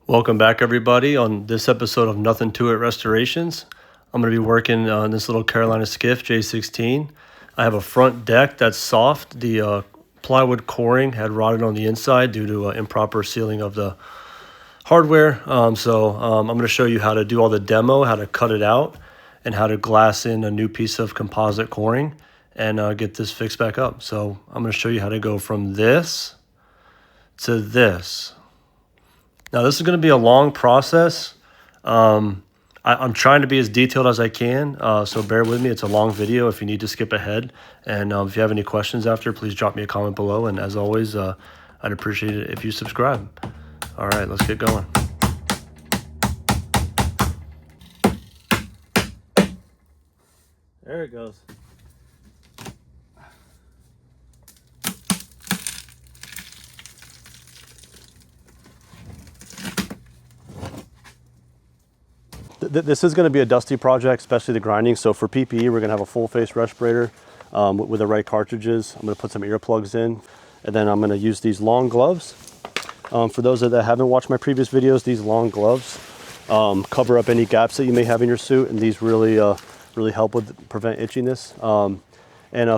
Welcome back, everybody. On this episode of Nothing to It Restorations, I'm going to be working on this little Carolina Skiff J16. I have a front deck that's soft. The plywood coring had rotted on the inside due to improper sealing of the hardware. I'm going to show you how to do all the demo, how to cut it out, and how to glass in a new piece of composite coring and get this fixed back up. So I'm going to show you how to go from this to this. Now, this is going to be a long process. I'm trying to be as detailed as I can, so bear with me. It's a long video if you need to skip ahead. And if you have any questions after, please drop me a comment below. And as always, I'd appreciate it if you subscribe. All right, let's get going. There it goes. This is going to be a dusty project, especially the grinding. So for PPE, we're going to have a full face respirator with the right cartridges. I'm going to put some earplugs in, and then I'm going to use these long gloves. For those that haven't watched my previous videos, these long gloves cover up any gaps that you may have in your suit, and these really help with prevent itchiness.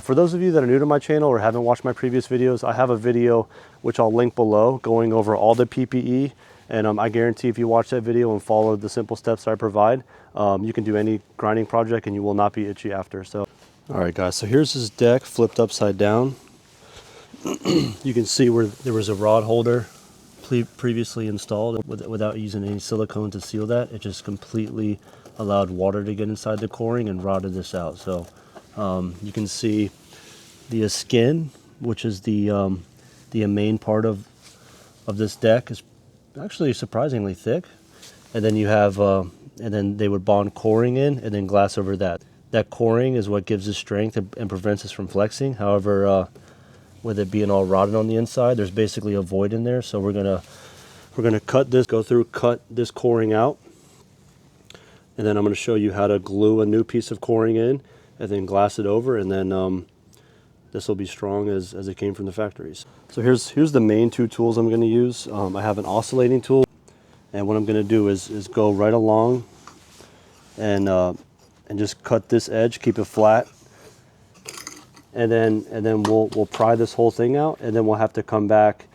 For those of you that are new to my channel or haven't watched my previous videos, I have a video which I'll link below going over all the PPE. And I guarantee if you watch that video and follow the simple steps I provide, you can do any grinding project and you will not be itchy after. So, all right, guys, so here's this deck flipped upside down. You can see where there was a rod holder previously installed without using any silicone to seal that. It just completely allowed water to get inside the coring and rotted this out. So you can see the skin, which is the main part of this deck, is actually surprisingly thick. And then you have and then they would bond coring in and then glass over that. That coring is what gives it strength and prevents us from flexing. However, with it being all rotted on the inside, there's basically a void in there. So we're gonna cut this coring out, and then I'm gonna show you how to glue a new piece of coring in and then glass it over, and then this will be strong as it came from the factories. So here's the main two tools I'm going to use. I have an oscillating tool, and what I'm going to do is go right along and just cut this edge, keep it flat, and then we'll pry this whole thing out, and then we'll have to come back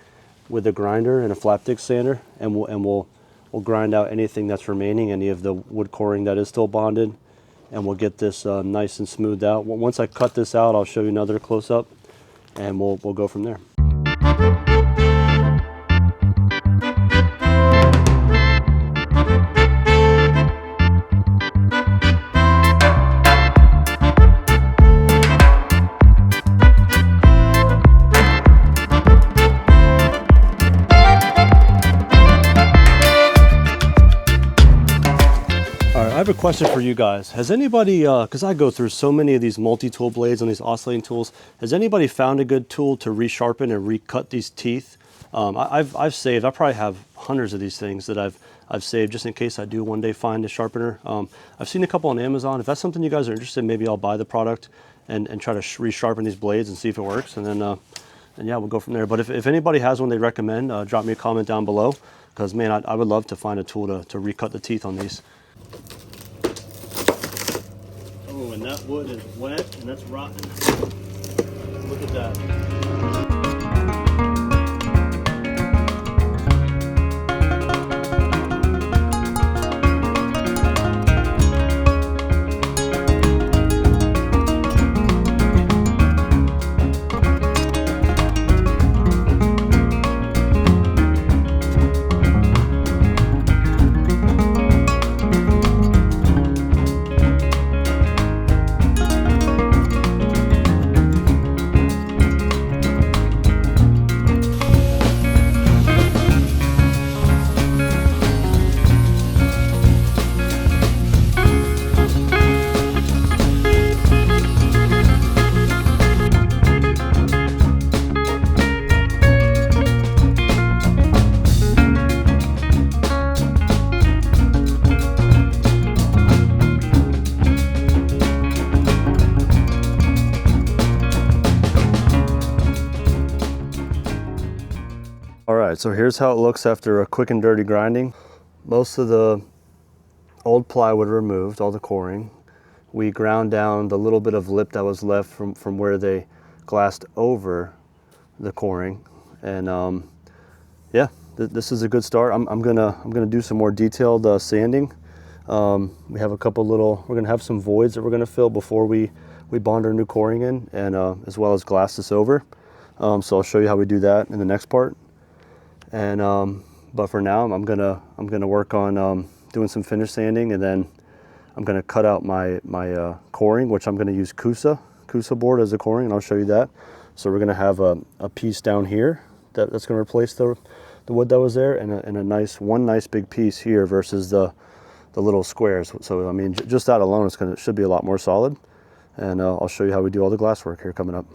with a grinder and a flap dick sander, and we'll grind out anything that's remaining, any of the wood coring that is still bonded. And we'll get this nice and smoothed out. Once I cut this out, I'll show you another close-up, and we'll go from there. I have a question for you guys. Has anybody, because I go through so many of these multi-tool blades on these oscillating tools, has anybody found a good tool to resharpen and recut these teeth? I've saved, I probably have hundreds of these things that I've saved just in case I do one day find a sharpener. I've seen a couple on Amazon. If that's something you guys are interested in, maybe I'll buy the product and try to resharpen these blades and see if it works. And then, yeah, we'll go from there. But if anybody has one they recommend, drop me a comment down below, because man, I would love to find a tool to recut the teeth on these. Oh, and that wood is wet and that's rotten. Look at that. right, so here's how it looks after a quick and dirty grinding. Most of the old plywood removed, all the coring. We ground down the little bit of lip that was left from where they glassed over the coring, and yeah, this is a good start. I'm gonna do some more detailed sanding. We have a couple we're gonna have some voids that we're gonna fill before we bond our new coring in, and as well as glass this over. So I'll show you how we do that in the next part. And but for now, I'm gonna work on doing some finish sanding, and then I'm gonna cut out my coring, which I'm gonna use Kusa board as a coring, and I'll show you that. So we're gonna have a piece down here that's gonna replace the wood that was there, and a one nice big piece here versus the little squares. So I mean, just that alone should be a lot more solid. And I'll show you how we do all the glass work here coming up.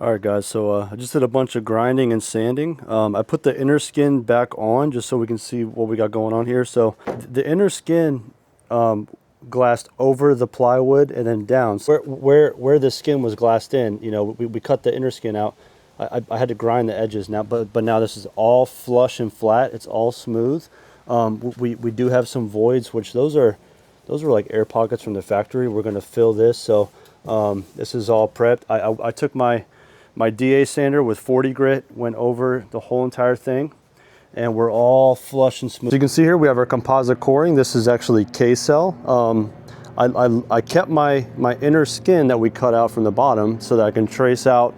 All right, guys, so I just did a bunch of grinding and sanding. I put the inner skin back on just so we can see what we got going on here. So the inner skin glassed over the plywood and then down. So where the skin was glassed in, you know, we cut the inner skin out. I had to grind the edges now, but now this is all flush and flat. It's all smooth. We do have some voids, which those are like air pockets from the factory. We're going to fill this. So this is all prepped. I took my DA sander with 40 grit, went over the whole entire thing, and we're all flush and smooth. So you can see here we have our composite coring. This is actually K-cell. I kept my inner skin that we cut out from the bottom so that I can trace out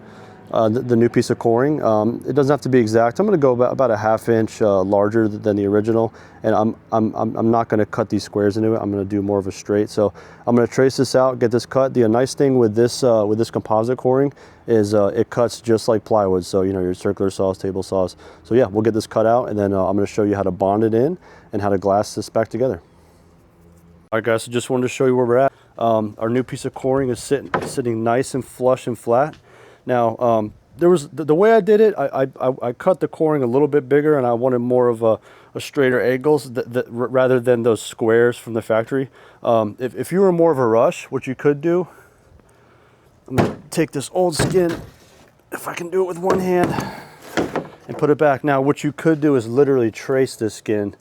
the new piece of coring. It doesn't have to be exact. I'm going to go about a ½ inch larger than the original, and I'm not going to cut these squares into it. I'm going to do more of a straight. So I'm going to trace this out, get this cut. The nice thing with this composite coring is it cuts just like plywood. So you know, your circular saws, table saws. So yeah, we'll get this cut out, and then I'm going to show you how to bond it in and how to glass this back together. All right, guys. So just wanted to show you where we're at. Our new piece of coring is sitting nice and flush and flat. Now, there was the way I did it. I cut the coring a little bit bigger, and I wanted more of a straighter angles rather than those squares from the factory. If you were more of a rush, what you could do, I'm gonna take this old skin, if I can do it with one hand, and put it back. Now, what you could do is literally trace this skin,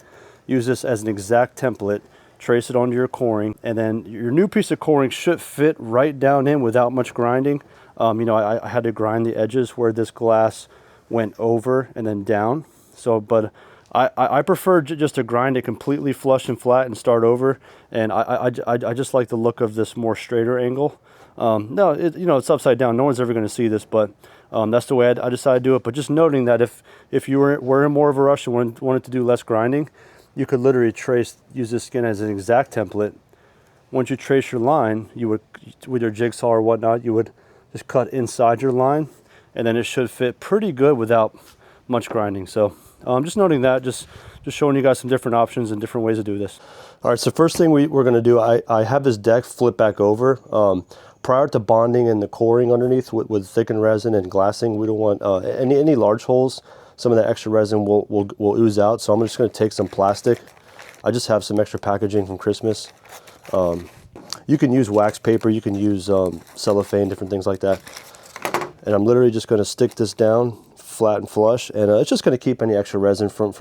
use this as an exact template, trace it onto your coring, and then your new piece of coring should fit right down in without much grinding. You know, I had to grind the edges where this glass went over and then down. So, but I prefer just to grind it completely flush and flat and start over. And I just like the look of this more straighter angle. No, you know, it's upside down. No one's ever going to see this, but that's the way I decided to do it. But just noting that if you were in more of a rush and wanted to do less grinding, you could literally use this skin as an exact template. Once you trace your line, you would, with your jigsaw or whatnot, you would just cut inside your line, and then it should fit pretty good without much grinding. So just noting that, just showing you guys some different options and different ways to do this. All right, so first thing we're going to do, I have this deck flip back over. Prior to bonding and the coring underneath with thickened resin and glassing, we don't want any large holes. Some of that extra resin will ooze out. So I'm just going to take some plastic. I just have some extra packaging from Christmas. You can use wax paper, you can use cellophane, different things like that. And I'm literally just going to stick this down flat and flush, and it's just going to keep any extra resin from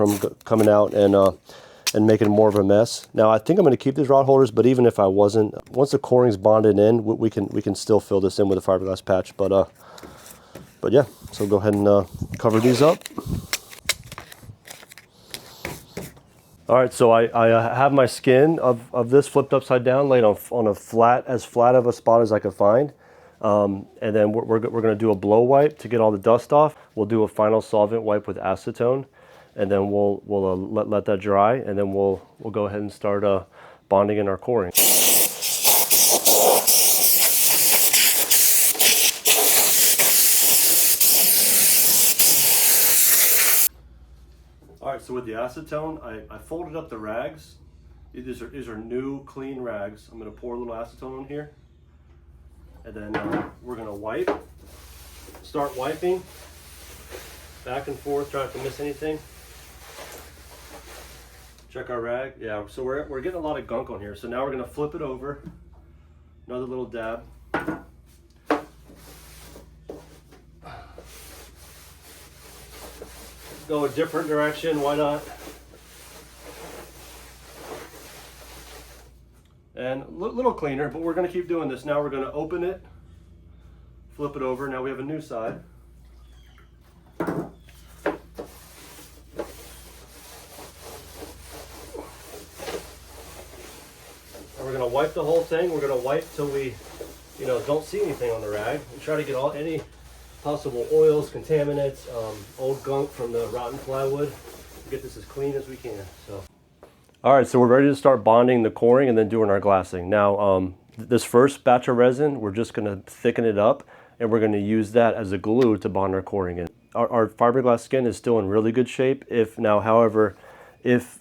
coming out and making more of a mess. Now I think I'm going to keep these rod holders, but even if I wasn't, once the coring's bonded in, we can still fill this in with a fiberglass patch. But yeah, so go ahead and cover these up. All right, so I have my skin of this flipped upside down, laid on as flat of a spot as I could find. And then we're going to do a blow wipe to get all the dust off. We'll do a final solvent wipe with acetone, and then we'll let that dry, and then we'll go ahead and start bonding in our coring. All right, so with the acetone, I folded up the rags. These are new, clean rags. I'm gonna pour a little acetone on here, and then we're gonna wipe. Start wiping, back and forth, try not to miss anything. Check our rag. Yeah, so we're getting a lot of gunk on here. So now we're gonna flip it over. Another little dab. go a different direction, why not? And a little cleaner, but we're going to keep doing this. Now we're going to open it, flip it over. Now we have a new side. And we're going to wipe the whole thing. We're going to wipe till we, don't see anything on the rag. And try to get any possible oils, contaminants, old gunk from the rotten plywood. Get this as clean as we can. So. All right, so we're ready to start bonding the coring and then doing our glassing. Now, this first batch of resin, we're just going to thicken it up, and we're going to use that as a glue to bond our coring in. Our fiberglass skin is still in really good shape. However, if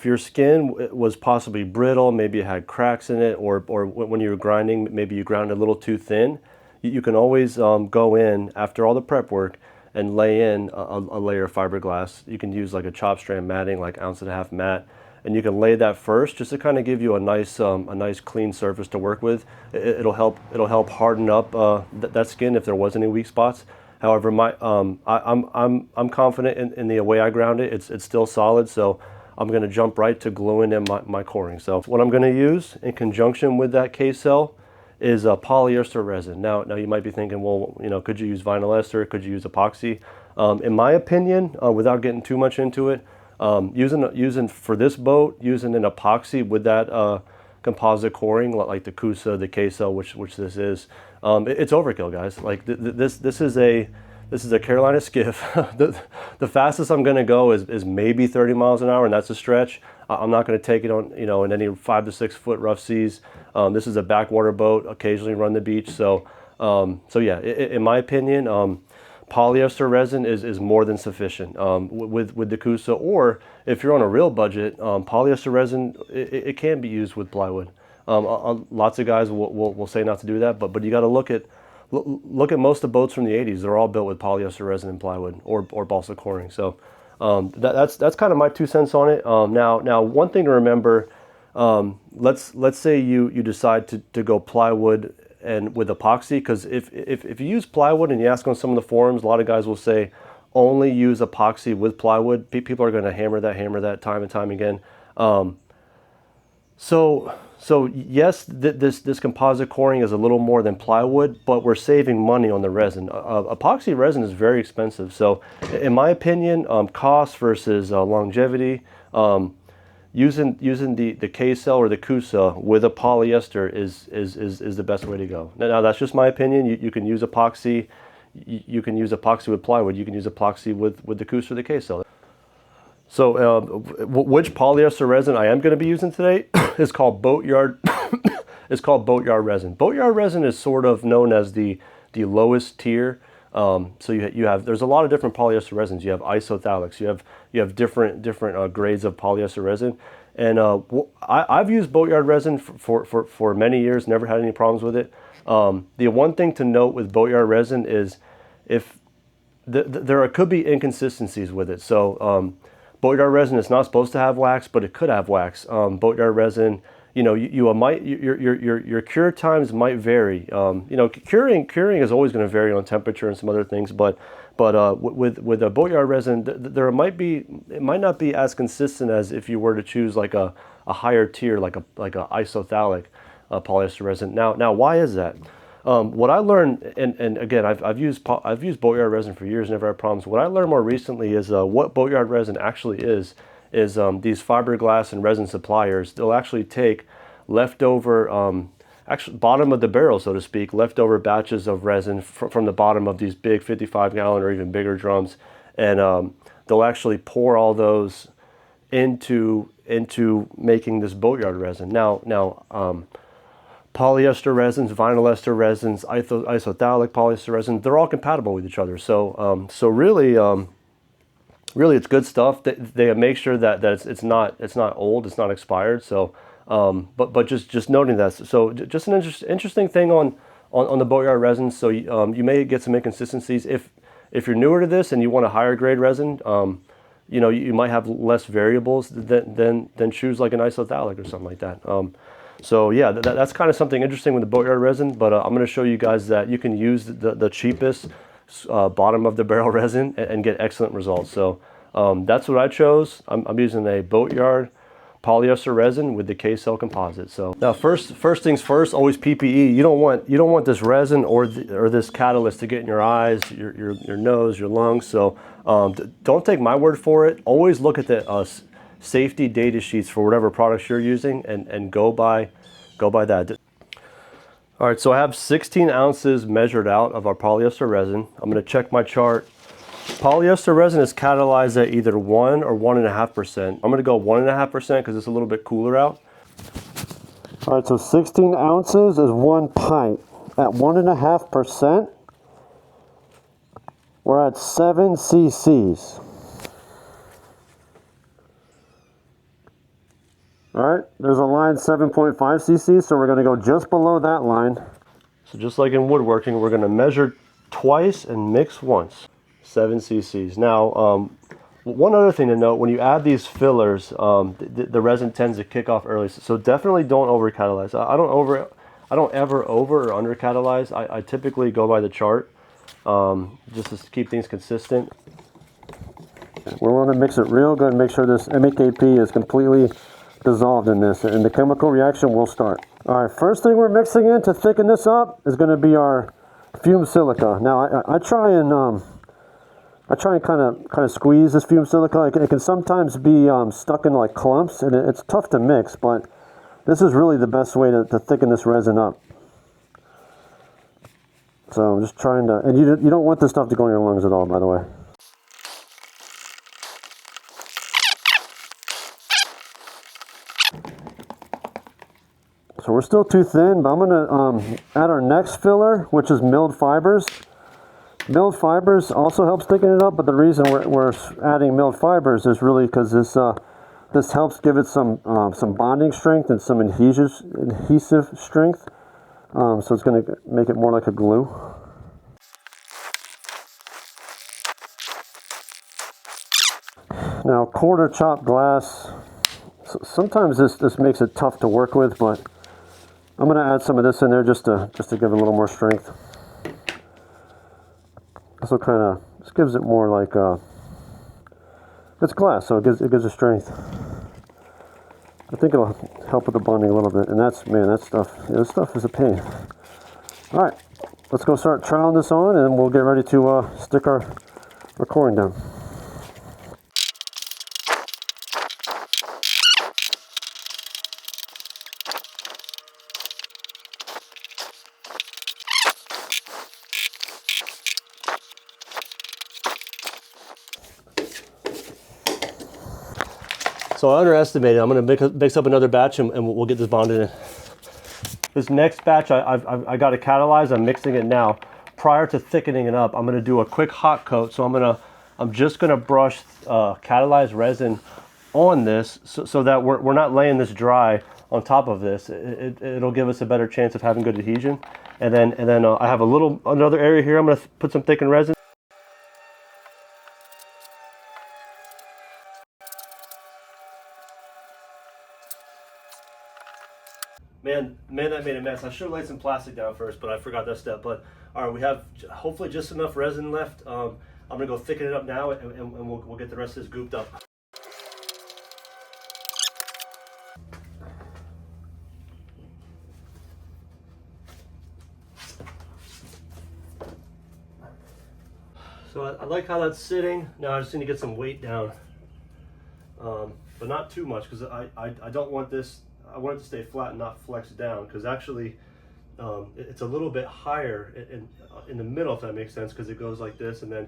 your skin was possibly brittle, maybe it had cracks in it, or when you were grinding, maybe you ground a little too thin, you can always go in after all the prep work and lay in a layer of fiberglass. You can use like a chop strand matting, like 1.5 ounce mat. And you can lay that first just to kind of give you a nice clean surface to work with. It'll help harden up that skin if there was any weak spots. However, I'm confident in the way I ground it. It's still solid, so I'm going to jump right to gluing in my coring. So what I'm going to use in conjunction with that K-cell is a polyester resin. Now you might be thinking, well, could you use vinyl ester? Could you use epoxy? In my opinion, without getting too much into it, using for this boat, using an epoxy with that composite coring, like the Kusa, the K-cell, which this is, it's overkill, guys. Like this is a Carolina Skiff. the fastest I'm gonna go is maybe 30 miles an hour, and that's a stretch. I'm not gonna take it on in any 5 to 6 foot rough seas. This is a backwater boat. Occasionally run the beach. So yeah, in my opinion. Polyester resin is more than sufficient with the Kusa, or if you're on a real budget, polyester resin, it can be used with plywood. Lots of guys will say not to do that, but you got to look at most of the boats from the 80s. They're all built with polyester resin and plywood or balsa coring. So that's kind of my 2 cents on it. Now one thing to remember, let's say you decide to go plywood and with epoxy, because if you use plywood and you ask on some of the forums, a lot of guys will say only use epoxy with plywood. People are going to hammer that time and time again. So yes, this composite coring is a little more than plywood, but we're saving money on the resin. Epoxy resin is very expensive. So in my opinion, cost versus longevity, using the K-cell or the Kusa with a polyester is the best way to go. Now that's just my opinion. You can use epoxy. You can use epoxy with plywood. You can use epoxy with the Kusa or the K-cell. So which polyester resin I am going to be using today is called Boatyard. It's called Boatyard resin. Boatyard resin is sort of known as the lowest tier. So there's a lot of different polyester resins. You have isophthalics. You have different grades of polyester resin, and I've used Boatyard resin for many years. Never had any problems with it. The one thing to note with Boatyard resin is if there could be inconsistencies with it. So Boatyard resin is not supposed to have wax, but it could have wax. Boatyard resin, your cure times might vary. Curing is always going to vary on temperature and some other things, but with a Boatyard resin, it might not be as consistent as if you were to choose like a higher tier, like a isophthalic polyester resin. Now why is that? What I learned, and again, I've used Boatyard resin for years, never had problems. What I learned more recently is what Boatyard resin actually is these fiberglass and resin suppliers. They'll actually take leftover, actually bottom of the barrel, so to speak, leftover batches of resin from the bottom of these big 55-gallon or even bigger drums, and they'll actually pour all those into making this Boatyard resin. Now, polyester resins, vinyl ester resins, isophthalic polyester resin, they're all compatible with each other. So really it's good stuff. They make sure that it's not old, it's not expired. So but just noting that. So just an interesting thing on the Boatyard resin. So you may get some inconsistencies if you're newer to this and you want a higher grade resin. You might have less variables than choose like an isophthalic or something like that. So yeah, that's kind of something interesting with the Boatyard resin, but I'm going to show you guys that you can use the cheapest bottom of the barrel resin and get excellent results. So That's what I chose. I'm using a Boatyard polyester resin with the K-cell composite. So now first things first, always PPE. You don't want this resin or this catalyst to get in your eyes, your nose, your lungs. So don't take my word for it. Always look at the safety data sheets for whatever products you're using and go by that. All right, so I have 16 ounces measured out of our polyester resin. I'm going to check my chart. Polyester resin is catalyzed at either 1 or 1.5%. I'm going to go 1.5% because it's a little bit cooler out. All right, so 16 ounces is 1 pint. At 1.5%, we're at 7 cc's. All right, there's a line 7.5 cc's, so we're going to go just below that line. So just like in woodworking, we're going to measure twice and mix once. 7 cc's. Now, one other thing to note, when you add these fillers, the resin tends to kick off early. So definitely don't over catalyze. I don't ever over or under catalyze. I typically go by the chart, just to keep things consistent. We want to mix it real good, make sure this MEKP is completely dissolved in this, and the chemical reaction will start. All right, first thing we're mixing in to thicken this up is going to be our fumed silica. Now, I try and kind of squeeze this fumed silica. It can sometimes be stuck in like clumps, and it's tough to mix, but this is really the best way to thicken this resin up. So I'm just trying to, and you don't want this stuff to go in your lungs at all, by the way. So we're still too thin, but I'm going to add our next filler, which is milled fibers. Milled fibers also helps thicken it up, but the reason we're adding milled fibers is really because this helps give it some bonding strength and some adhesive strength. So it's going to make it more like a glue. Now, quarter chopped glass. Sometimes this makes it tough to work with, but I'm going to add some of this in there just to give it a little more strength. This will kind of, this gives it more like, it's glass, so it gives it strength. I think it'll help with the bonding a little bit, and this stuff is a pain. All right, let's go start troweling this on, and we'll get ready to stick our coring down. So I underestimated. I'm going to mix up another batch and we'll get this bonded in. This next batch, I got it catalyzed. I'm mixing it now. Prior to thickening it up, I'm going to do a quick hot coat. So I'm just going to brush catalyzed resin on this so that we're not laying this dry on top of this. It'll give us a better chance of having good adhesion. And then I have another area here. I'm going to put some thickened resin. Man, that made a mess. I should have laid some plastic down first, but I forgot that step. But all right, we have hopefully just enough resin left. I'm gonna go thicken it up now, and we'll get the rest of this gooped up. So I like how that's sitting. Now I just need to get some weight down, but not too much because I don't want this. I want it to stay flat and not flex down, because actually it's a little bit higher in the middle, if that makes sense, because it goes like this, and then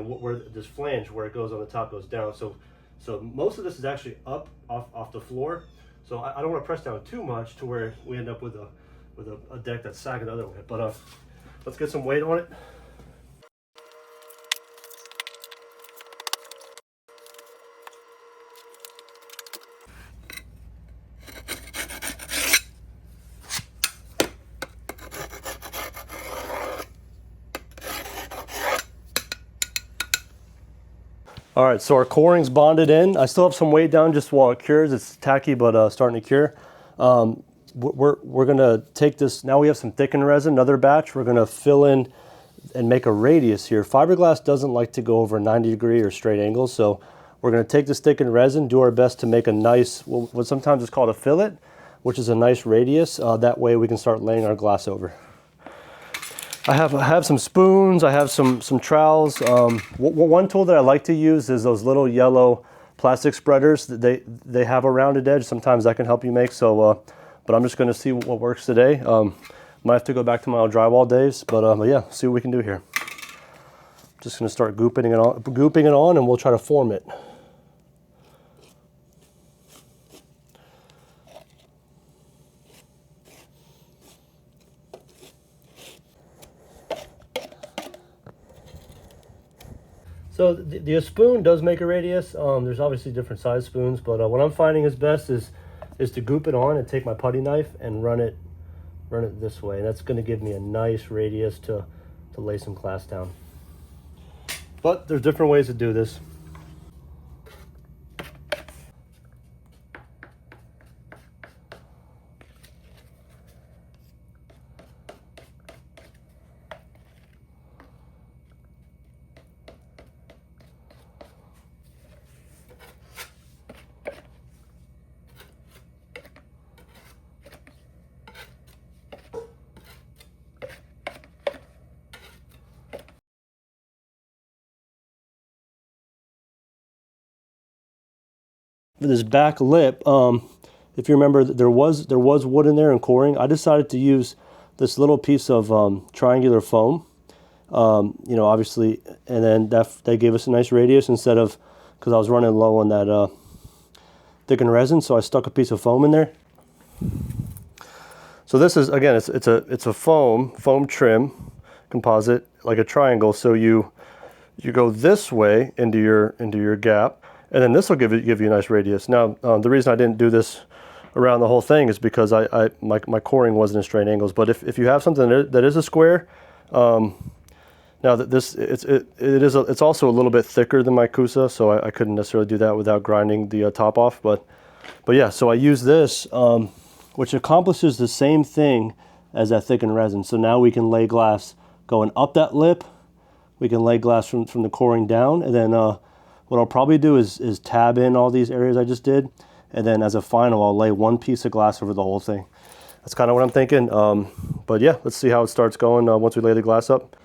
where this flange where it goes on the top goes down. So most of this is actually up off the floor. So I don't want to press down too much to where we end up with a deck that's sagging the other way. But let's get some weight on it. All right, so our coring's bonded in. I still have some weight down just while it cures. It's tacky, but starting to cure. We're gonna take this, now we have some thickened resin, another batch. We're gonna fill in and make a radius here. Fiberglass doesn't like to go over 90 degree or straight angles, so We're going to take this thickened resin, do our best to make a nice, what sometimes is called a fillet, which is a nice radius. That way we can start laying our glass over. I have some spoons, I have some trowels. One tool that I like to use is those little yellow plastic spreaders that they have a rounded edge. Sometimes that can help you make, so, but I'm just gonna see what works today. Might have to go back to my old drywall days, but yeah, see what we can do here. Just gonna start gooping it on and we'll try to form it. So the spoon does make a radius. There's obviously different size spoons, but what I'm finding is best is to goop it on and take my putty knife and run it this way. And that's going to give me a nice radius to lay some glass down. But there's different ways to do this. For this back lip, if you remember, there was wood in there and coring. I decided to use this little piece of triangular foam, you know, obviously, and then that gave us a nice radius instead of, because I was running low on that thickened resin, so I stuck a piece of foam in there. So this is, again, it's a foam trim composite, like a triangle. So you go this way into your gap. And then this will give you a nice radius. Now, the reason I didn't do this around the whole thing is because my coring wasn't in straight angles. But if you have something that is a square, now that it's also a little bit thicker than my Kusa, so I couldn't necessarily do that without grinding the top off. But yeah, so I use this, which accomplishes the same thing as that thickened resin. So now we can lay glass going up that lip. We can lay glass from the coring down, and then what I'll probably do is tab in all these areas I just did, and then as a final, I'll lay one piece of glass over the whole thing. That's kind of what I'm thinking. But yeah, let's see how it starts going once we lay the glass up.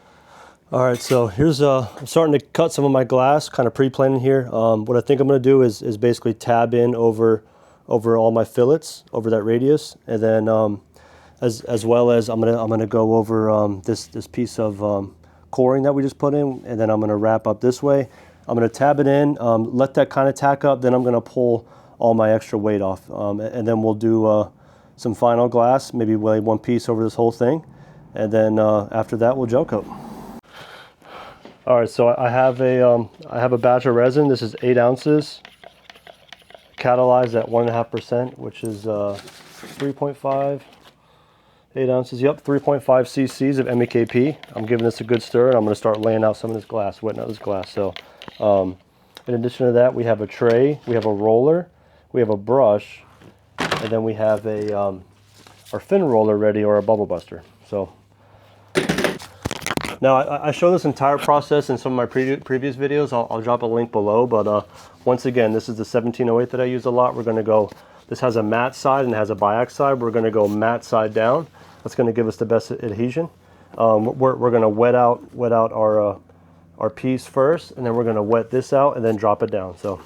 All right, so here's, I'm starting to cut some of my glass, kind of pre-planning here. What I think I'm gonna do is basically tab in over all my fillets, over that radius, and then as well as I'm gonna go over this piece of coring that we just put in, and then I'm gonna wrap up this way. I'm going to tab it in, let that kind of tack up, then I'm going to pull all my extra weight off. And then we'll do some final glass, maybe lay one piece over this whole thing. And then after that, we'll gel coat. All right, so I have a batch of resin. This is 8 ounces, catalyzed at 1.5%, which is 3.5, 8 ounces, yep, 3.5 cc's of MEKP. I'm giving this a good stir, and I'm going to start laying out some of this glass, wetting out this glass. So in addition to that, we have a tray, we have a roller, we have a brush, and then we have our fin roller ready, or a bubble buster. So now I show this entire process in some of my previous videos. I'll drop a link below, but once again, this is the 1708 that I use a lot. We're going to go, this has a matte side and it has a biax side. We're going to go matte side down. That's going to give us the best adhesion. We're going to wet out our piece first, and then we're going to wet this out and then drop it down. So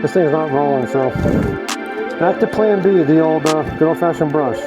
This thing's not rolling, so back to plan B, the old good old-fashioned brush.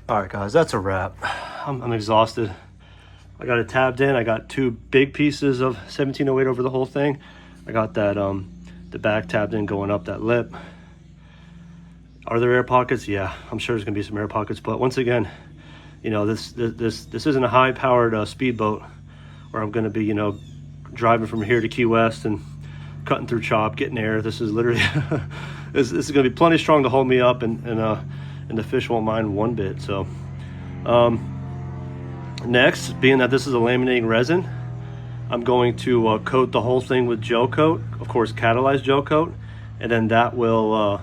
All right, guys, that's a wrap. I'm exhausted. I got it tabbed in. I got 2 big pieces of 1708 over the whole thing. I got that the back tabbed in going up that lip. Are there air pockets? Yeah, I'm sure there's gonna be some air pockets, but once again, you know, this isn't a high-powered speedboat where I'm gonna be, you know, driving from here to Key West and cutting through chop, getting air. This is literally this is gonna be plenty strong to hold me up, and the fish won't mind one bit. So next, being that this is a laminating resin, I'm going to coat the whole thing with gel coat, of course catalyzed gel coat, and then that will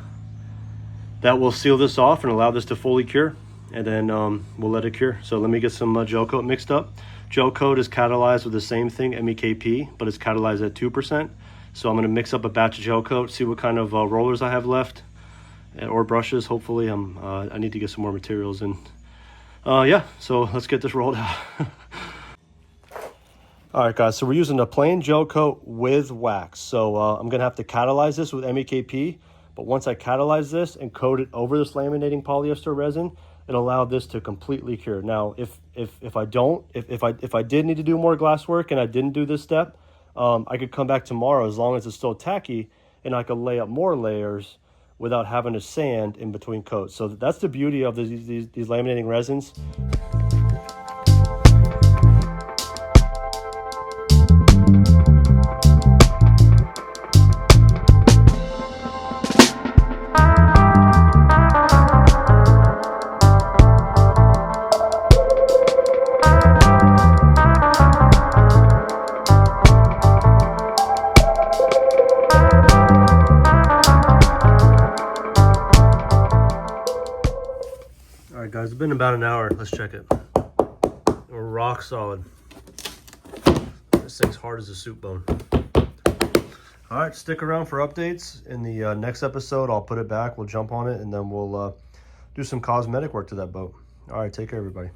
seal this off and allow this to fully cure, and then we'll let it cure. So let me get some gel coat mixed up. Gel coat is catalyzed with the same thing, MEKP, but it's catalyzed at 2%. So I'm gonna mix up a batch of gel coat, see what kind of rollers I have left, or brushes. Hopefully I need to get some more materials in. Yeah, so let's get this rolled out. All right, guys, so we're using a plain gel coat with wax. So I'm gonna have to catalyze this with MEKP, but once I catalyze this and coat it over this laminating polyester resin, it'll allow this to completely cure. Now, if I did need to do more glass work and I didn't do this step, I could come back tomorrow as long as it's still tacky, and I could lay up more layers without having to sand in between coats. So that's the beauty of these laminating resins. All right, guys, it's been about an hour. Let's check it. We're rock solid. This thing's hard as a soup bone. All right, stick around for updates. In the next episode, I'll put it back, we'll jump on it, and then we'll do some cosmetic work to that boat. All right, take care, everybody.